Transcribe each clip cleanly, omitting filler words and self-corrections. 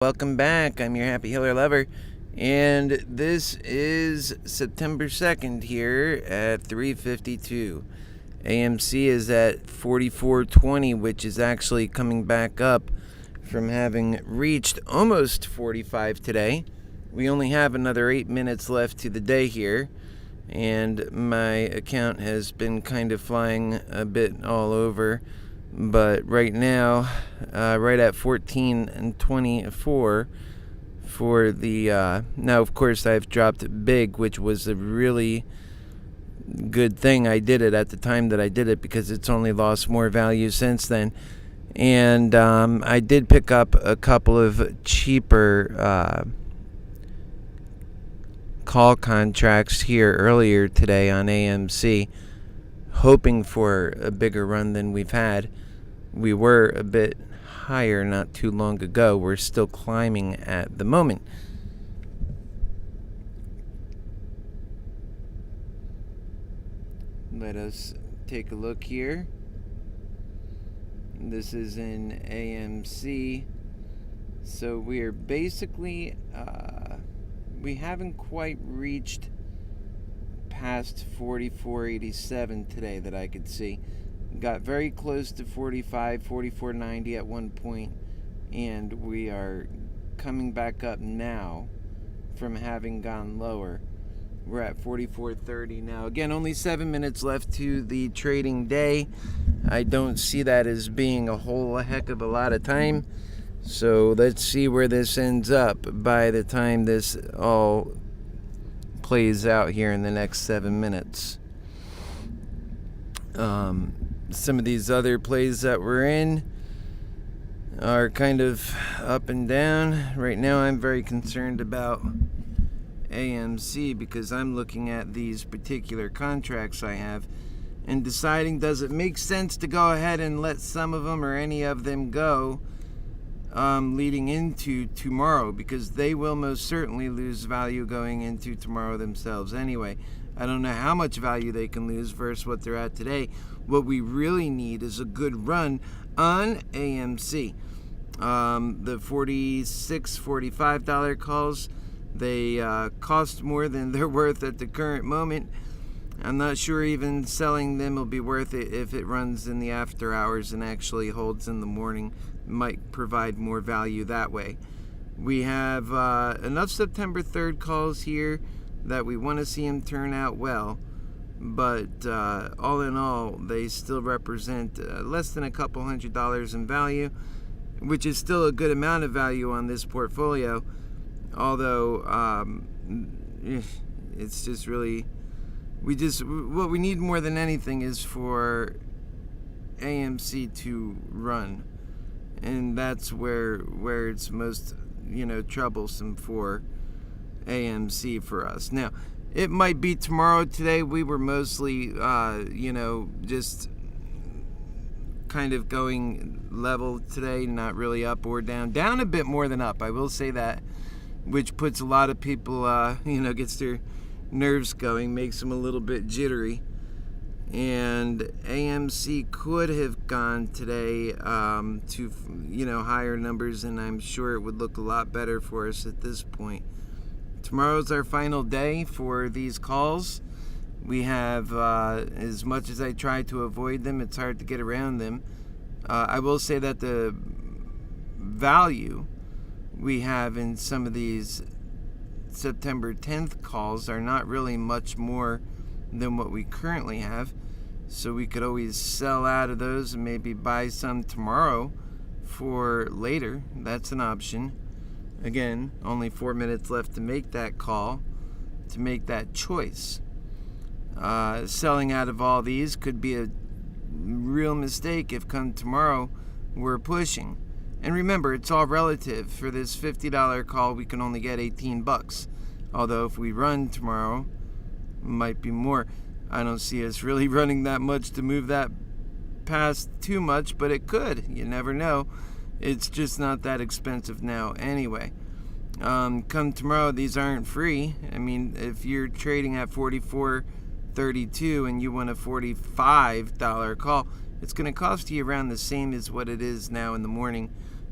Welcome back. I'm your Happyhealer Lover, and this is September 2nd here at 3:52. AMC is at 44.20, which is actually coming back up from having reached almost 45 today. We only have another 8 minutes left to the day here, and my account has been kind of flying a bit all over. But right now, right at 14.24 for the, now of course I've dropped big, which was a really good thing I did it at the time that I did it, because it's only lost more value since then. And I did pick up a couple of cheaper call contracts here earlier today on AMC, hoping for a bigger run than we've had. We were a bit higher not too long ago. We're still climbing at the moment. Let us take a look here. This is in AMC. So we're basically, we haven't quite reached past 44.87 today that I could see. Got very close to 45, 44.90 at one point, and we are coming back up now from having gone lower. We're at 44.30 now. Again, only 7 minutes left to the trading day. I don't see that as being a whole heck of a lot of time. So let's see where this ends up by the time this all plays out here in the next 7 minutes. Some of these other plays that we're in are kind of up and down. Right now I'm very concerned about AMC, because I'm looking at these particular contracts I have and deciding, does it make sense to go ahead and let some of them or any of them go leading into tomorrow, because they will most certainly lose value going into tomorrow themselves anyway. I don't know how much value they can lose versus what they're at today. What we really need is a good run on AMC. The $46, $45 calls, they cost more than they're worth at the current moment. I'm not sure even selling them will be worth it if it runs in the after hours and actually holds in the morning. Might provide more value that way. We have enough September 3rd calls here that we want to see them turn out well, but all in all, they still represent less than a couple $100 in value, which is still a good amount of value on this portfolio. Although it's just really, what we need more than anything is for AMC to run, and that's where it's most troublesome for AMC for us. Now, it might be tomorrow. Today we were mostly just kind of going level today, not really up or down a bit more than up, I will say that, which puts a lot of people gets their nerves going, makes them a little bit jittery. And AMC could have gone today to higher numbers, and I'm sure it would look a lot better for us at this point. Tomorrow's our final day for these calls. We have, as much as I try to avoid them, it's hard to get around them. I will say that the value we have in some of these September 10th calls are not really much more than what we currently have. So we could always sell out of those and maybe buy some tomorrow for later. That's an option. Again, only 4 minutes left to make that call, to make that choice. Selling out of all these could be a real mistake if come tomorrow we're pushing. And remember, it's all relative. For this $50 call, we can only get $18. Although if we run tomorrow, it might be more. I don't see us really running that much to move that past too much, but it could. You never know. It's just not that expensive now anyway. Come tomorrow, these aren't free. I mean, if you're trading at $44.32 and you want a $45 call, it's going to cost you around the same as what it is now in the morning.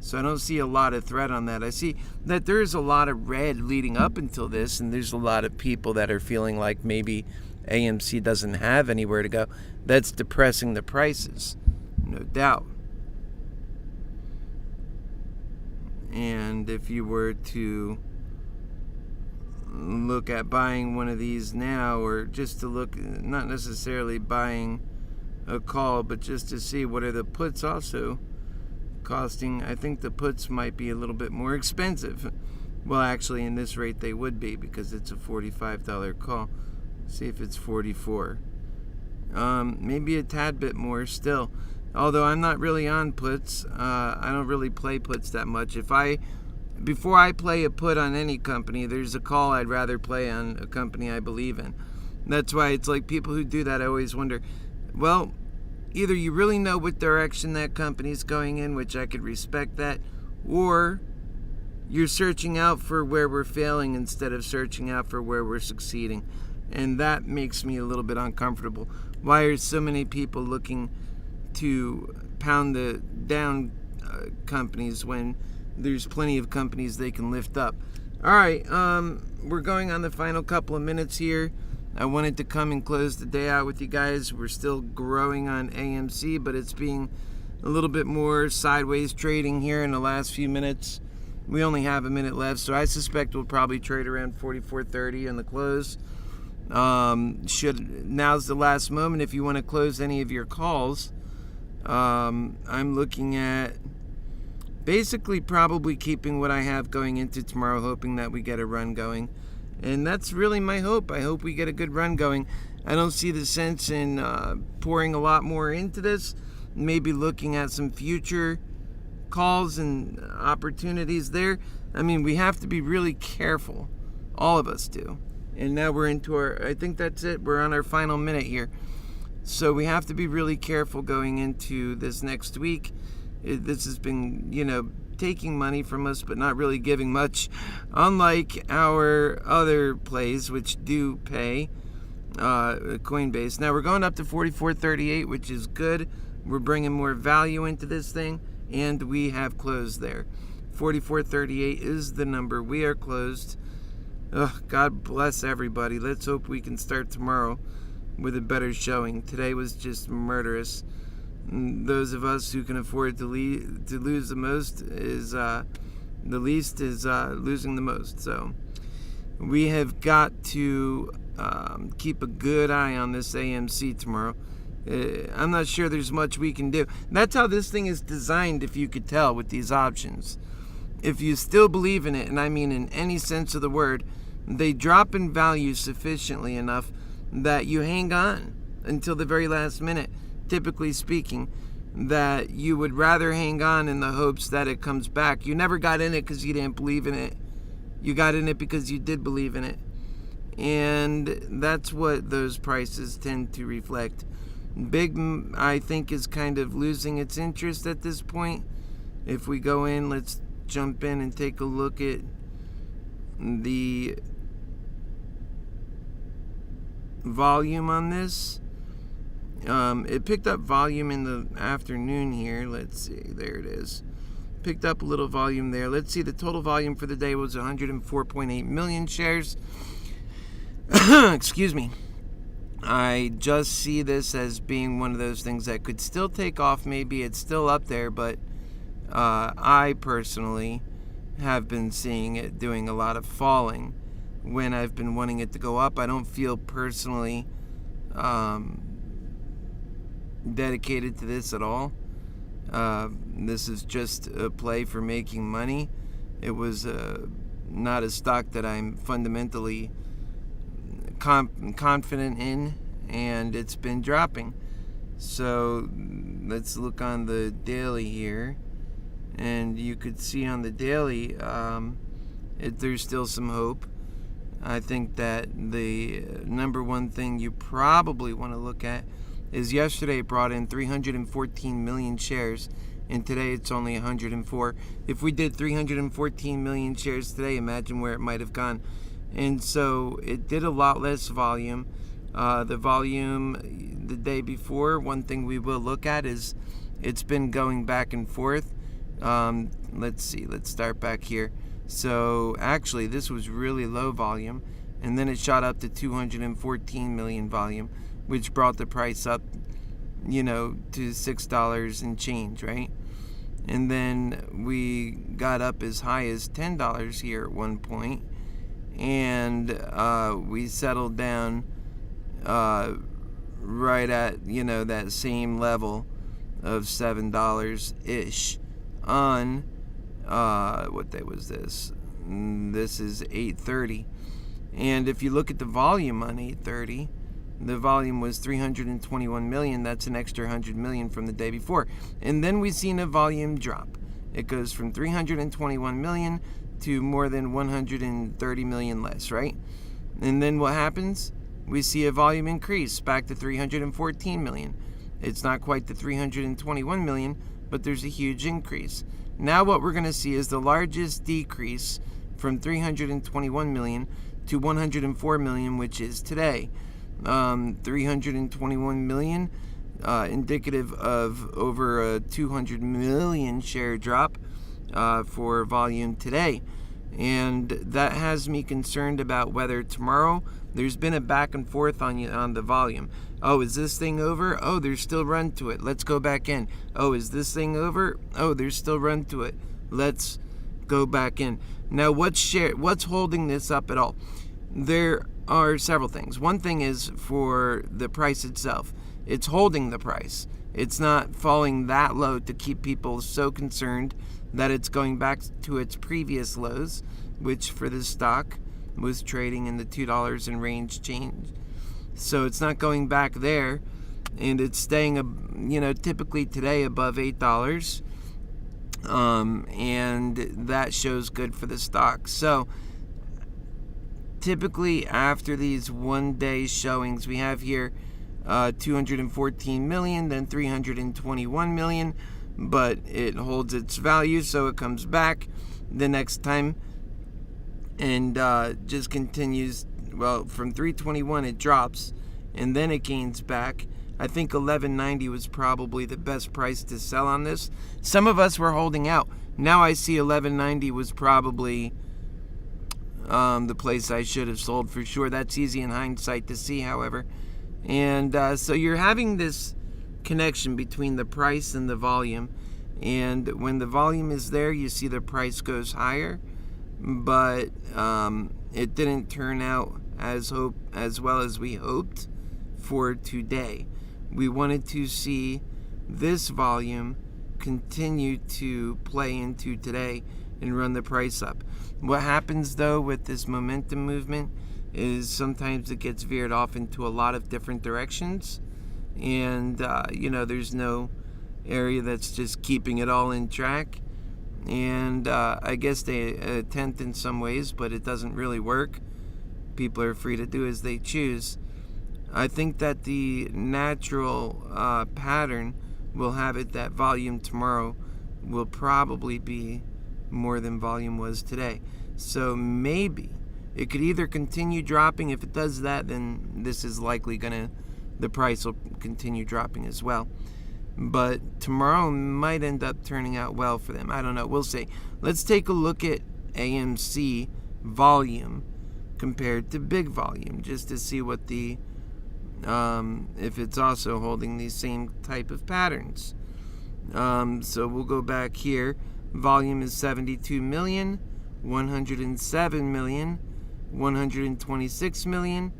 So I don't see a lot of threat on that. I see that there's a lot of red leading up until this, and there's a lot of people that are feeling like maybe AMC doesn't have anywhere to go. That's depressing the prices, no doubt. And if you were to look at buying one of these now, or just to look, not necessarily buying a call, but just to see what are the puts also costing. I think the puts might be a little bit more expensive. Well, actually in this rate they would be, because it's a $45 call. See if it's 44. Maybe a tad bit more still. Although I'm not really on puts. I don't really play puts that much. Before I play a put on any company, there's a call I'd rather play on a company I believe in. That's why it's like people who do that, I always wonder, well, either you really know what direction that company's going in, which I could respect that, or you're searching out for where we're failing instead of searching out for where we're succeeding. And that makes me a little bit uncomfortable. Why are so many people looking to pound the down companies when there's plenty of companies they can lift up? All right, we're going on the final couple of minutes here. I wanted to come and close the day out with you guys. We're still growing on AMC, but it's being a little bit more sideways trading here in the last few minutes. We only have a minute left, so I suspect we'll probably trade around 44.30 in the close. Now's the last moment if you want to close any of your calls. I'm looking at basically probably keeping what I have going into tomorrow, hoping that we get a run going. And that's really my hope. I hope we get a good run going. I don't see the sense in pouring a lot more into this. Maybe looking at some future calls and opportunities there. I mean, we have to be really careful. All of us do. And now we're into I think that's it. We're on our final minute here. So we have to be really careful going into this next week. This has been, taking money from us, but not really giving much. Unlike our other plays, which do pay, Coinbase. Now we're going up to 44.38, which is good. We're bringing more value into this thing, and we have closed there. 44.38 is the number. We are closed. God bless everybody. Let's hope we can start tomorrow with a better showing. Today was just murderous. Those of us who can afford to lose the most is the least is losing the most. So we have got to keep a good eye on this AMC tomorrow. I'm not sure there's much we can do. That's how this thing is designed, if you could tell, with these options. If you still believe in it, and I mean in any sense of the word, they drop in value sufficiently enough that you hang on until the very last minute. Typically speaking, that you would rather hang on in the hopes that it comes back. You never got in it because you didn't believe in it. You got in it because you did believe in it. And that's what those prices tend to reflect. Big, I think, is kind of losing its interest at this point. If we go in, let's jump in and take a look at the volume on this. It picked up volume in the afternoon here. Let's see. There it is. Picked up a little volume there. Let's see. The total volume for the day was 104.8 million shares. Excuse me. I just see this as being one of those things that could still take off. Maybe it's still up there, but I personally have been seeing it doing a lot of falling when I've been wanting it to go up. I don't feel personally dedicated to this at all. This is just a play for making money. It was not a stock that I'm fundamentally confident in, and it's been dropping. So let's look on the daily here, and you could see on the daily there's still some hope. I think that the number one thing you probably want to look at is yesterday it brought in 314 million shares, and today it's only 104. If we did 314 million shares today, imagine where it might have gone. And so it did a lot less volume. The volume the day before, one thing we will look at is it's been going back and forth. Let's see, let's start back here. So actually this was really low volume, and then it shot up to 214 million volume, which brought the price up, to $6 and change, right? And then we got up as high as $10 here at one point, and we settled down right at that same level of $7-ish on what day was this? This is 8:30. And if you look at the volume on 8:30, the volume was 321 million. That's an extra 100 million from the day before. And then we've seen a volume drop. It goes from 321 million to more than 130 million less, right? And then what happens? We see a volume increase back to 314 million. It's not quite the 321 million, but there's a huge increase. Now what we're going to see is the largest decrease from 321 million to 104 million, which is today. 321 million, indicative of over a 200 million share drop for volume today. And that has me concerned about whether tomorrow there's been a back and forth on the volume. Oh, is this thing over? Oh, there's still run to it. Let's go back in. Oh, is this thing over? Oh, there's still run to it. Let's go back in. Now, what's holding this up at all? There are several things. One thing is for the price itself. It's holding the price. It's not falling that low to keep people so concerned that it's going back to its previous lows, which for this stock was trading in the $2 and range change. So it's not going back there, and it's staying, typically today above $8, and that shows good for the stock. So typically after these one-day showings, we have here 214 million, then 321 million, but it holds its value, so it comes back the next time and just continues. Well, from 321 it drops, and then it gains back. I think 1190 was probably the best price to sell on this. Some of us were holding out. Now I see 1190 was probably the place I should have sold for sure. That's easy in hindsight to see, however. And so you're having this connection between the price and the volume. And when the volume is there, you see the price goes higher. But it didn't turn out as well as we hoped for today. We wanted to see this volume continue to play into today and run the price up. What happens though with this momentum movement is sometimes it gets veered off into a lot of different directions, and there's no area that's just keeping it all in track. And I guess they attempt in some ways, but it doesn't really work. People are free to do as they choose. I think that the natural pattern will have it that volume tomorrow will probably be more than volume was today. So maybe it could either continue dropping. If it does that, then this is likely the price will continue dropping as well. But tomorrow might end up turning out well for them. I don't know. We'll see. Let's take a look at AMC volume compared to big volume, just to see what the if it's also holding these same type of patterns. So we'll go back here. Volume is 72 million, 107 million, 126 million,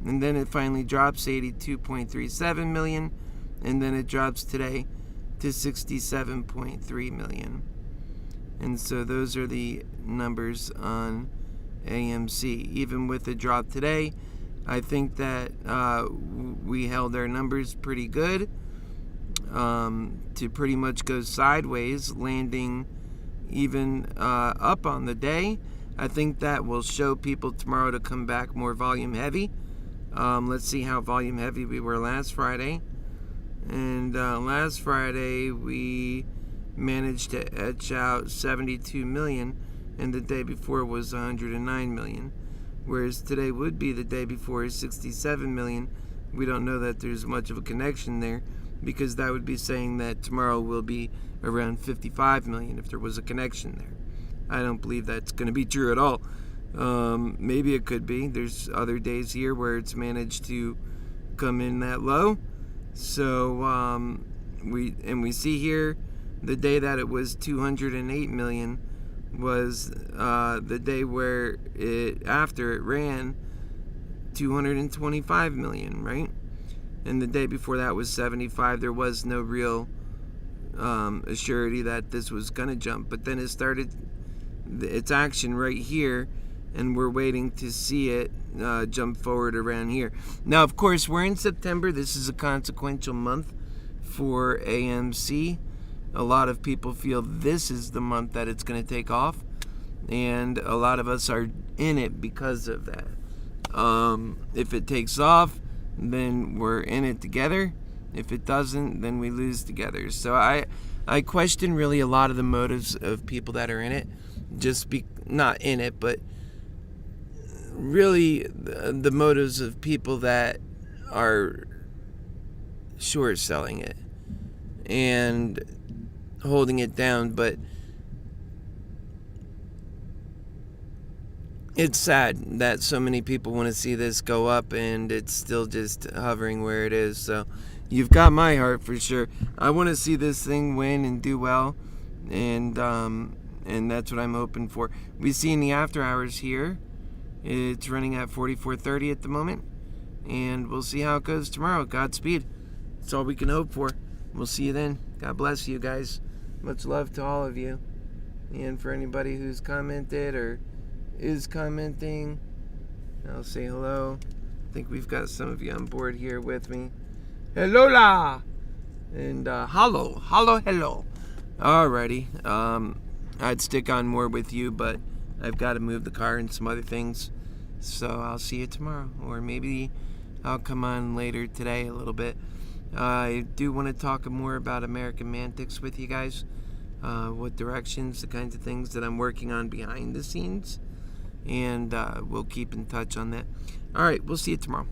and then it finally drops 82.37 million, and then it drops today to 67.3 million. And so those are the numbers on AMC. Even with the drop today, I think that we held our numbers pretty good to pretty much go sideways, landing even up on the day. I think that will show people tomorrow to come back more volume heavy. Let's see how volume heavy we were last Friday. And last Friday we managed to etch out 72 million, and the day before was 109 million. Whereas today would be the day before is 67 million. We don't know that there's much of a connection there, because that would be saying that tomorrow will be around 55 million if there was a connection there. I don't believe that's going to be true at all. Maybe it could be. There's other days here where it's managed to come in that low. So we see here the day that it was 208 million was the day where after it ran 225 million, right? And the day before that was 75. There was no real assurity that this was gonna jump, but then it started its action right here, and we're waiting to see it jump forward around here. Now, of course, we're in September. This is a consequential month for AMC. A lot of people feel this is the month that it's going to take off, and a lot of us are in it because of that. If it takes off, then we're in it together. If it doesn't, then we lose together. So I question really a lot of the motives of people that are in it. Not in it, but really the motives of people that are short selling it and holding it down. But it's sad that so many people want to see this go up and it's still just hovering where it is. So you've got my heart for sure. I want to see this thing win and do well, and that's what I'm hoping for. We see in the after hours here, it's running at 44.30 at the moment, and we'll see how it goes tomorrow. Godspeed. That's all we can hope for. We'll see you then. God bless you guys. Much love to all of you. And for anybody who's commented or is commenting, I'll say hello. I think we've got some of you on board here with me. Hello la! And hello. Alrighty. I'd stick on more with you, but I've got to move the car and some other things. So I'll see you tomorrow. Or maybe I'll come on later today a little bit. I do want to talk more about MoneyMantics with you guys. What directions, the kinds of things that I'm working on behind the scenes. And we'll keep in touch on that. Alright, we'll see you tomorrow.